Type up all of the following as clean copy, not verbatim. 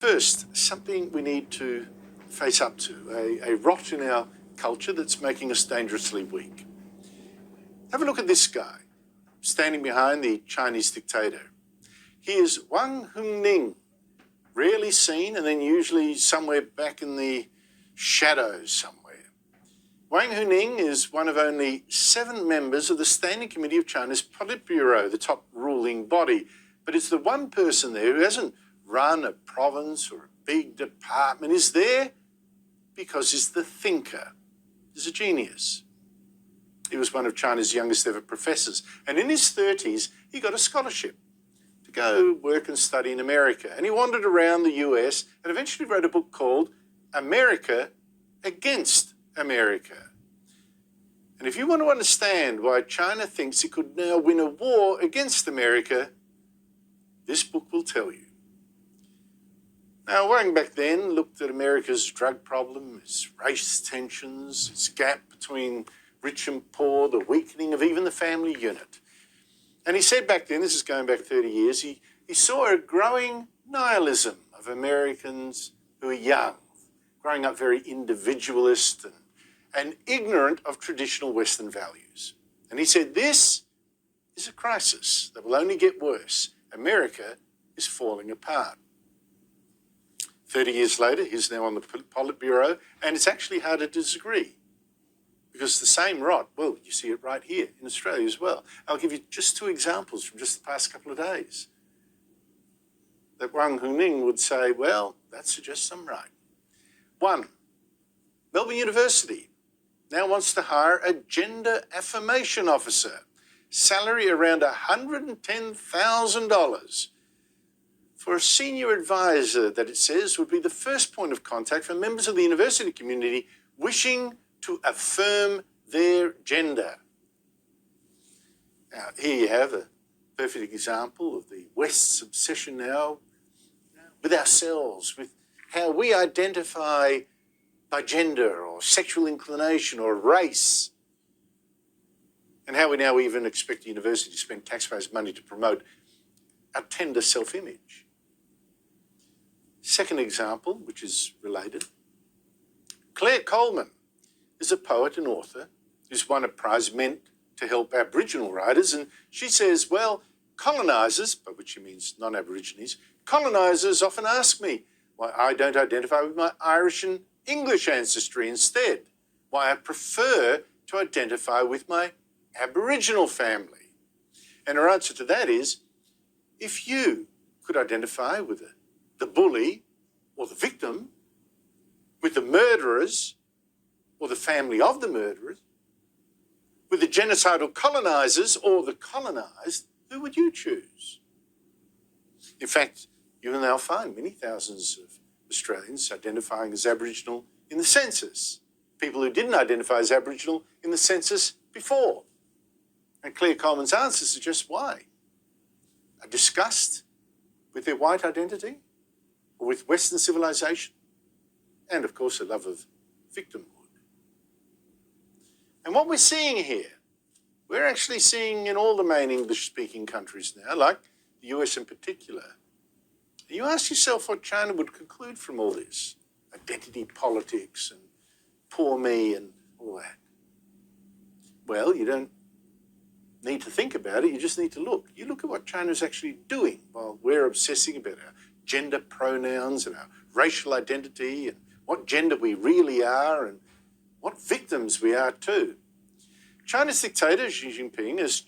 First, something we need to face up to, a rot in our culture that's making us dangerously weak. Have a look at this guy, standing behind the Chinese dictator. He is Wang Hongning, rarely seen and then usually somewhere back in the shadows somewhere. Wang Hongning is one of only 7 members of the Standing Committee of China's Politburo, the top ruling body. But it's the one person there who hasn't run a province or a big department, is there because he's the thinker. He's a genius. He was one of China's youngest ever professors. And in his 30s, he got a scholarship to go work and study in America. And he wandered around the US and eventually wrote a book called America Against America. And if you want to understand why China thinks it could now win a war against America, this book will tell you. Now, Wang back then looked at America's drug problem, its race tensions, its gap between rich and poor, the weakening of even the family unit. And he said back then, this is going back 30 years, he saw a growing nihilism of Americans who are young, growing up very individualist and ignorant of traditional Western values. And he said, this is a crisis that will only get worse. America is falling apart. 30 years later, he's now on the Politburo, and it's actually hard to disagree because the same rot, well, you see it right here in Australia as well. I'll give you just 2 examples from just the past couple of days that Wang Hongning would say, well, that suggests I'm right. 1, Melbourne University now wants to hire a gender affirmation officer, salary around $110,000. For a senior advisor that it says would be the first point of contact for members of the university community wishing to affirm their gender. Now, here you have a perfect example of the West's obsession now with ourselves, with how we identify by gender or sexual inclination or race, and how we now even expect the university to spend taxpayers' money to promote a tender self-image. Second example, which is related, Claire Coleman is a poet and author who's won a prize meant to help Aboriginal writers, and she says, well, colonisers, by which she means non-Aborigines, colonisers often ask me why I don't identify with my Irish and English ancestry instead, why I prefer to identify with my Aboriginal family. And her answer to that is, if you could identify with the bully or the victim, with the murderers or the family of the murderers, with the genocidal colonisers or the colonised, who would you choose? In fact, you will now find many thousands of Australians identifying as Aboriginal in the census, people who didn't identify as Aboriginal in the census before. And Claire Coleman's answer suggests why. A disgust with their white identity, or with Western civilization, and of course a love of victimhood. And what we're seeing here, we're actually seeing in all the main English-speaking countries now, like the US in particular. You ask yourself what China would conclude from all this, identity politics and poor me and all that. Well, you don't need to think about it, you just need to look. You look at what China's actually doing while we're obsessing about our gender pronouns and our racial identity and what gender we really are and what victims we are too. China's dictator, Xi Jinping, has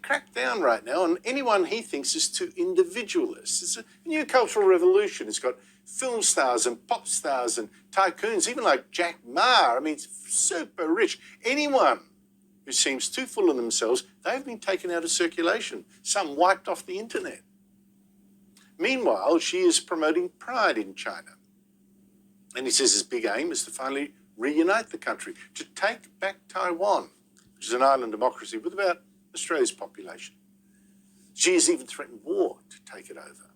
cracked down right now on anyone he thinks is too individualist. It's a new cultural revolution. It's got film stars and pop stars and tycoons, even like Jack Ma. I mean, it's super rich. Anyone who seems too full of themselves, they've been taken out of circulation, some wiped off the internet. Meanwhile, Xi is promoting pride in China. And he says his big aim is to finally reunite the country, to take back Taiwan, which is an island democracy with about Australia's population. Xi has even threatened war to take it over.